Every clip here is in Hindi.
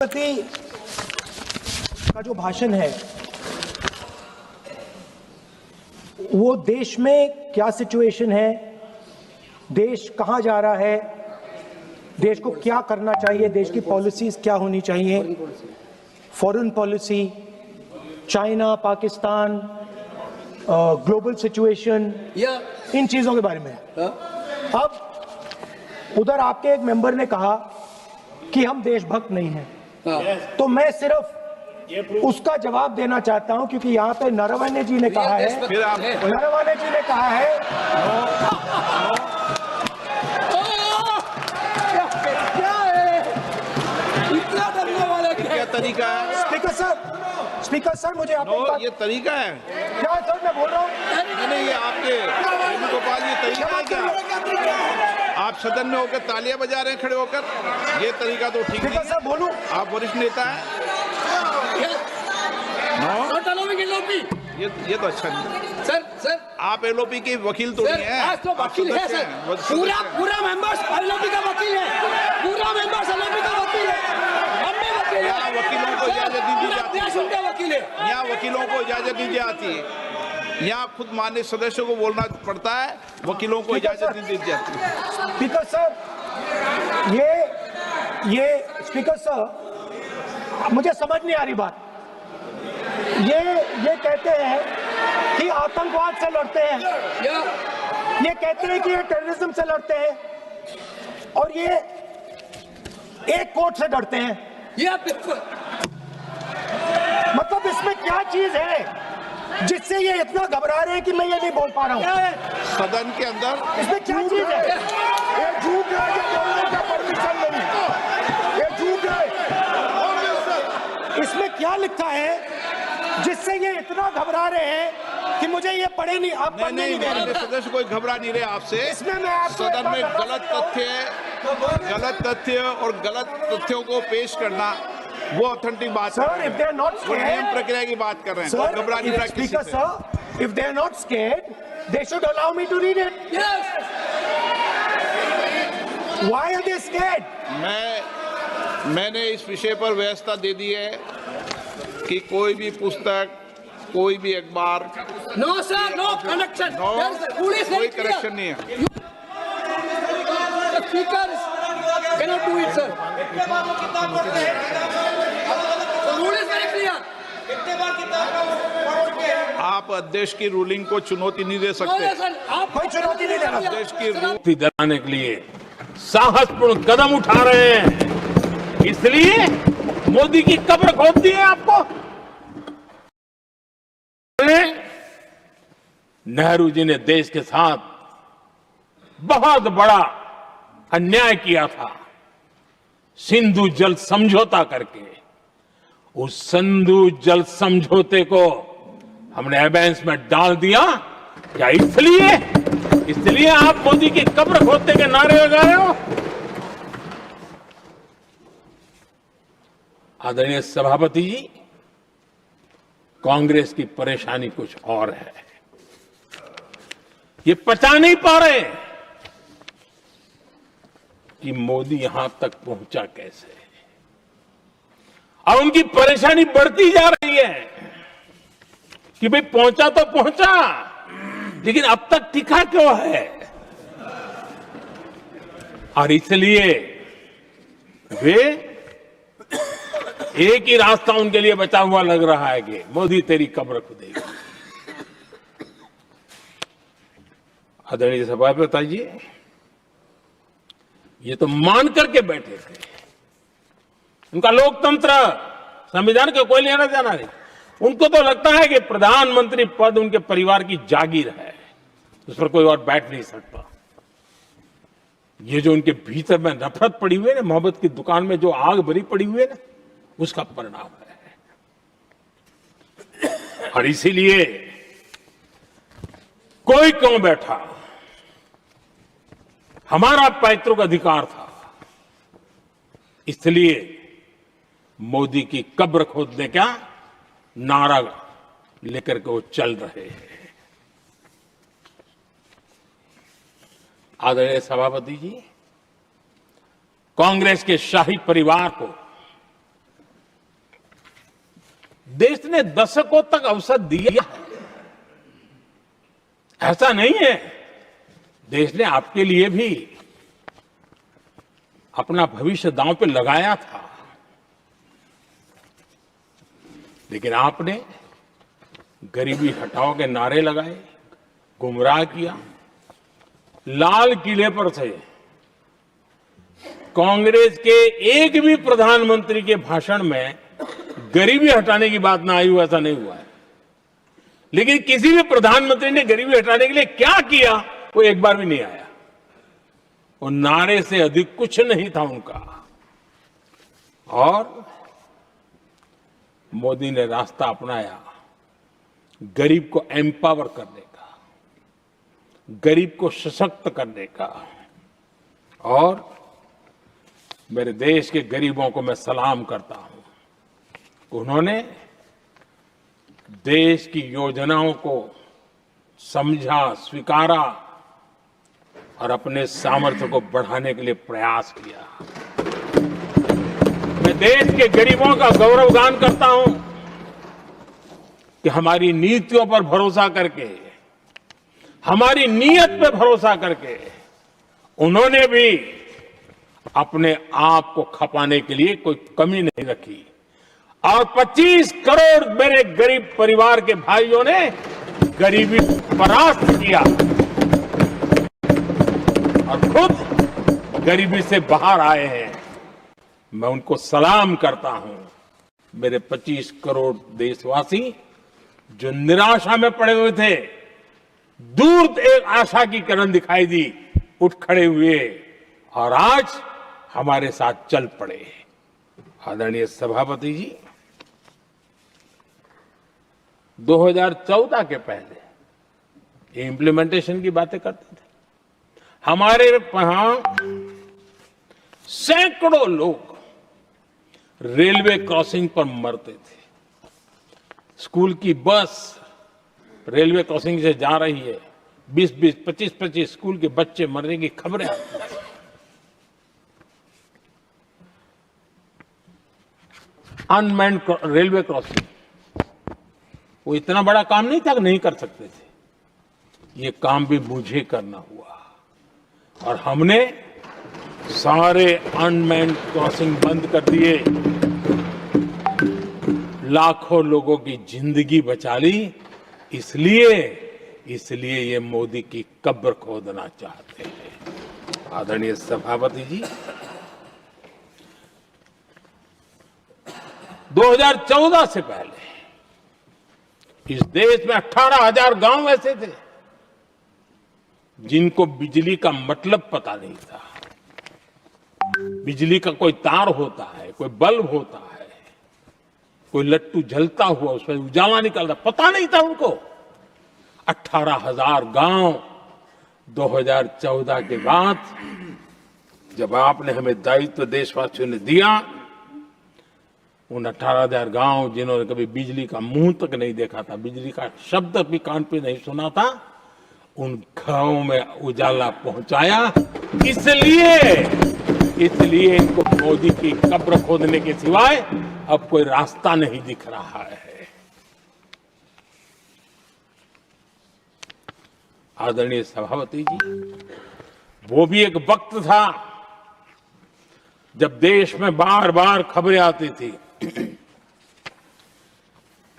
राष्ट्रपति का जो भाषण है वो देश में क्या सिचुएशन है, देश कहां जा रहा है, देश को क्या करना चाहिए, देश की पॉलिसीज क्या होनी चाहिए, foreign policy, China, Pakistan, global situation, इन चीजों के बारे में। अब उधर आपके एक मेंबर ने कहा कि हम देशभक्त नहीं हैं, तो मैं सिर्फ उसका जवाब देना चाहता हूं क्योंकि यहाँ पे नरवणे जी ने कहा है, नरवणे जी ने कहा है क्या तरीका है? स्पीकर सर मुझे आप ये तरीका है क्या सर मैं बोल रहा हूँ? नहीं, ये आपके वेणुगोपाल, ये तरीका है क्या? आप सदन में होकर तालियां बजा रहे हैं खड़े होकर, ये तरीका तो ठीक नहीं है। बोलूं, आप वरिष्ठ नेता हैं। ये तो अच्छा नहीं। सर आप एलओपी के वकील तो नहीं है, आज तो वकील है सर, पूरा मेंबर्स एलओपी का वकील है, पूरा मेंबर्स एलओपी का वकील है, हम भी वकील हैं। यहाँ वकीलों को इजाजत नहीं दी जाती देश उनका वकील है, यहाँ वकीलों को इजाजत नहीं दी जाती है, यहाँ खुद माननीय सदस्यों को बोलना पड़ता है, वकीलों को इजाजत नहीं दी जाती। स्पीकर सर ये स्पीकर सर मुझे समझ नहीं आ रही बात। ये कहते हैं कि आतंकवाद से लड़ते हैं, ये कहते हैं कि ये टेररिज्म से लड़ते हैं, और ये एक कोर्ट से डरते हैं। मतलब इसमें क्या चीज है जिससे ये इतना घबरा रहे हैं कि मैं ये नहीं बोल पा रहा हूँ? सदन के अंदर इसमें क्या चीज है? ये झूठ है, ये बोलने का परमिशन नहीं है, ये झूठ है। इसमें क्या लिखा है जिससे ये इतना घबरा रहे हैं कि मुझे ये पढ़े नहीं, आप पढ़ने नहीं दे रहे। सदस्य कोई घबरा नहीं रहे आपसे। इसमें मैं आपको सदन में गलत तथ्य और गलत तथ्यों को पेश करना वो ऑथेंटिक बात है। Sir, if they are not वो नियम scared, प्रक्रिया की बात कर रहे हैं। sir, घबरा नहीं रहा किसी Speaker से। sir, if they are not scared, they should allow me to read it. Why are they scared? मैंने इस विषय पर व्यवस्था दे दी है कि कोई भी पुस्तक, कोई भी अखबार, नो सर, नो कनेक्शन, कोई करेक्शन नहीं है। Speaker cannot do it sir. Rule is very clear. आप अध्यक्ष की रूलिंग को चुनौती नहीं दे सकते। आप कोई चुनौती नहीं देना। अध्यक्ष की रूल दिलाने के लिए साहसपूर्ण कदम उठा रहे हैं, इसलिए मोदी की कब्र खोद दी है आपको। नेहरू जी ने देश के साथ बहुत बड़ा अन्याय किया था, सिंधु जल समझौता करके। उस सिंधु जल समझौते को हमने एबेंस में डाल दिया। क्या इसलिए आप मोदी की कब्र खोदने के नारे लगा रहे हो? आदरणीय सभापति जी, कांग्रेस की परेशानी कुछ और है। ये पचा नहीं पा रहे कि मोदी यहां तक पहुंचा कैसे। अब उनकी परेशानी बढ़ती जा रही है कि भाई पहुंचा तो पहुंचा, लेकिन अब तक टिका क्यों है? और इसलिए वे एक ही रास्ता उनके लिए बचा हुआ लग रहा है कि मोदी तेरी कब्र खुदेगी। आदरणीय सभापति जी, ये तो मान करके बैठे थे। उनका लोकतंत्र, संविधान के कोई लेना देना नहीं। उनको तो लगता है कि प्रधानमंत्री पद उनके परिवार की जागीर है, उस पर कोई और बैठ नहीं सकता। ये जो उनके भीतर में नफरत पड़ी हुई है ना, मोहब्बत की दुकान में जो आग भरी पड़ी हुई है ना, उसका परिणाम है। और इसीलिए कोई क्यों बैठा, हमारा पैतृक अधिकार था, इसलिए मोदी की कब्र खोदने का नारा लेकर के वो चल रहे हैं। आदरणीय सभापति जी, कांग्रेस के शाही परिवार को देश ने दशकों तक अवसर दिया है। ऐसा नहीं है, देश ने आपके लिए भी अपना भविष्य दांव पे लगाया था, लेकिन आपने गरीबी हटाओ के नारे लगाए, गुमराह किया। लाल किले पर से कांग्रेस के एक भी प्रधानमंत्री के भाषण में गरीबी हटाने की बात ना आई हो, ऐसा नहीं हुआ है। लेकिन किसी भी प्रधानमंत्री ने गरीबी हटाने के लिए क्या किया, वो एक बार भी नहीं आया। वो नारे से अधिक कुछ नहीं था उनका। और मोदी ने रास्ता अपनाया गरीब को एम्पावर करने का, गरीब को सशक्त करने का। और मेरे देश के गरीबों को मैं सलाम करता हूं। उन्होंने देश की योजनाओं को समझा, स्वीकारा और अपने सामर्थ्य को बढ़ाने के लिए प्रयास किया। मैं देश के गरीबों का गौरवगान करता हूं कि हमारी नीतियों पर भरोसा करके, हमारी नीयत पर भरोसा करके उन्होंने भी अपने आप को खपाने के लिए कोई कमी नहीं रखी। और 25 करोड़ मेरे गरीब परिवार के भाइयों ने गरीबी परास्त किया और खुद गरीबी से बाहर आए हैं। मैं उनको सलाम करता हूं। मेरे 25 करोड़ देशवासी जो निराशा में पड़े हुए थे, दूर एक आशा की किरण दिखाई दी, उठ खड़े हुए और आज हमारे साथ चल पड़े। आदरणीय सभापति जी, 2014 के पहले इम्प्लीमेंटेशन की बातें करते थे। हमारे यहां सैकड़ों लोग रेलवे क्रॉसिंग पर मरते थे। स्कूल की बस रेलवे क्रॉसिंग से जा रही है, 20-20, 25-25 स्कूल के बच्चे मरने की खबरें आती थी। अनमैन्ड रेलवे क्रॉसिंग, वो इतना बड़ा काम नहीं था कि नहीं कर सकते थे। ये काम भी मुझे करना हुआ और हमने सारे अनमैन्ड क्रॉसिंग बंद कर दिए, लाखों लोगों की जिंदगी बचा ली। इसलिए ये मोदी की कब्र खोदना चाहते हैं। आदरणीय सभापति जी, 2014 से पहले इस देश में 18,000 गांव ऐसे थे जिनको बिजली का मतलब पता नहीं था। बिजली का कोई तार होता है, कोई बल्ब होता है, कोई लट्टू जलता हुआ उसमें उजाला निकलता, पता नहीं था उनको। 18,000 गांव 2014 के बाद जब आपने हमें दायित्व देशवासियों ने दिया, उन 18,000 गांव जिन्होंने कभी बिजली का मुंह तक नहीं देखा था, बिजली का शब्द भी कान पे नहीं सुना था, उन गांवों में उजाला पहुंचाया। इसलिए इनको मोदी की कब्र खोदने के सिवाय अब कोई रास्ता नहीं दिख रहा है। आदरणीय सभापति जी, वो भी एक वक्त था जब देश में बार बार खबरें आती थी,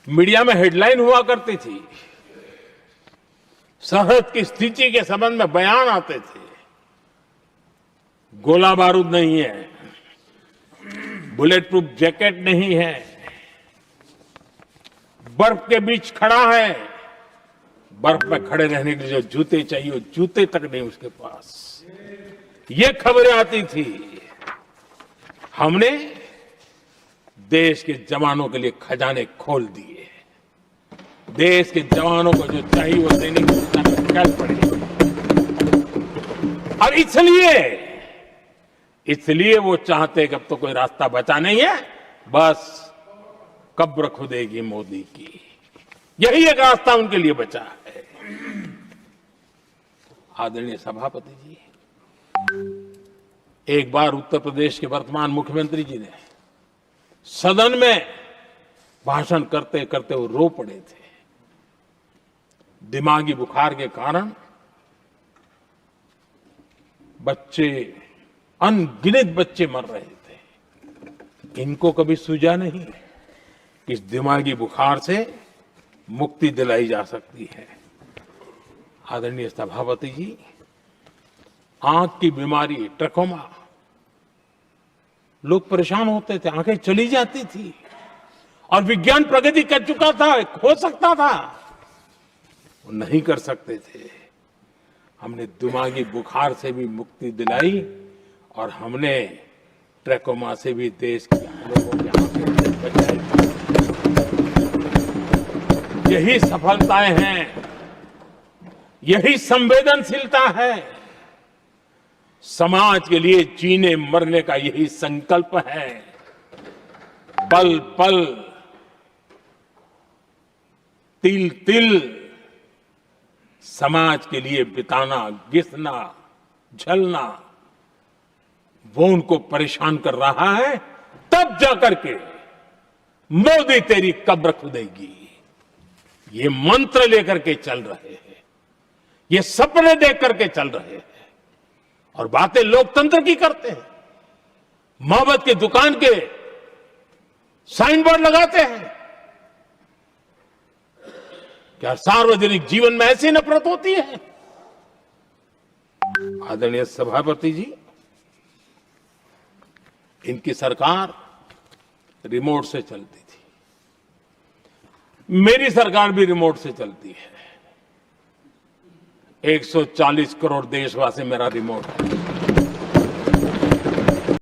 मीडिया में हेडलाइन हुआ करती थी, सरहद की स्थिति के संबंध में बयान आते थे। गोला बारूद नहीं है, बुलेट प्रूफ जैकेट नहीं है, बर्फ के बीच खड़ा है, बर्फ में खड़े रहने के लिए जो जूते चाहिए वो जूते तक नहीं उसके पास। ये खबरें आती थी। हमने देश के जवानों के लिए खजाने खोल दिए। देश के जवानों को जो चाहिए वो देने की चल पड़े। और इसलिए वो चाहते कि अब तो कोई रास्ता बचा नहीं है, बस कब्र खुदेगी मोदी की। यही एक रास्ता उनके लिए बचा है। आदरणीय सभापति जी, एक बार उत्तर प्रदेश के वर्तमान मुख्यमंत्री जी ने सदन में भाषण करते करते वो रो पड़े थे। दिमागी बुखार के कारण बच्चे, अनगिनत बच्चे मर रहे थे। इनको कभी सूझा नहीं कि इस दिमागी बुखार से मुक्ति दिलाई जा सकती है। आदरणीय सभापति जी, आंख की बीमारी, ट्रकोमा, लोग परेशान होते थे, आंखें चली जाती थी और विज्ञान प्रगति कर चुका था, हो सकता था, वो नहीं कर सकते थे। हमने दिमागी बुखार से भी मुक्ति दिलाई और हमने ट्रकोमा से भी देश के लोगों की आंखें बचाई। यही सफलताएं हैं, यही संवेदनशीलता है। समाज के लिए जीने मरने का यही संकल्प है। पल पल, तिल तिल समाज के लिए बिताना, घिसना, झलना, वो उनको परेशान कर रहा है। तब जाकर के मोदी तेरी कब्र खुदेगी, ये मंत्र लेकर के चल रहे हैं, ये सपने देख करके चल रहे हैं और बातें लोकतंत्र की करते हैं। मोहब्बत की दुकान के साइन बोर्ड लगाते हैं। क्या सार्वजनिक जीवन में ऐसी नफरत होती है? आदरणीय सभापति जी, इनकी सरकार रिमोट से चलती थी, मेरी सरकार भी रिमोट से चलती है। 140 करोड़ देशवासी मेरा रिमोट है।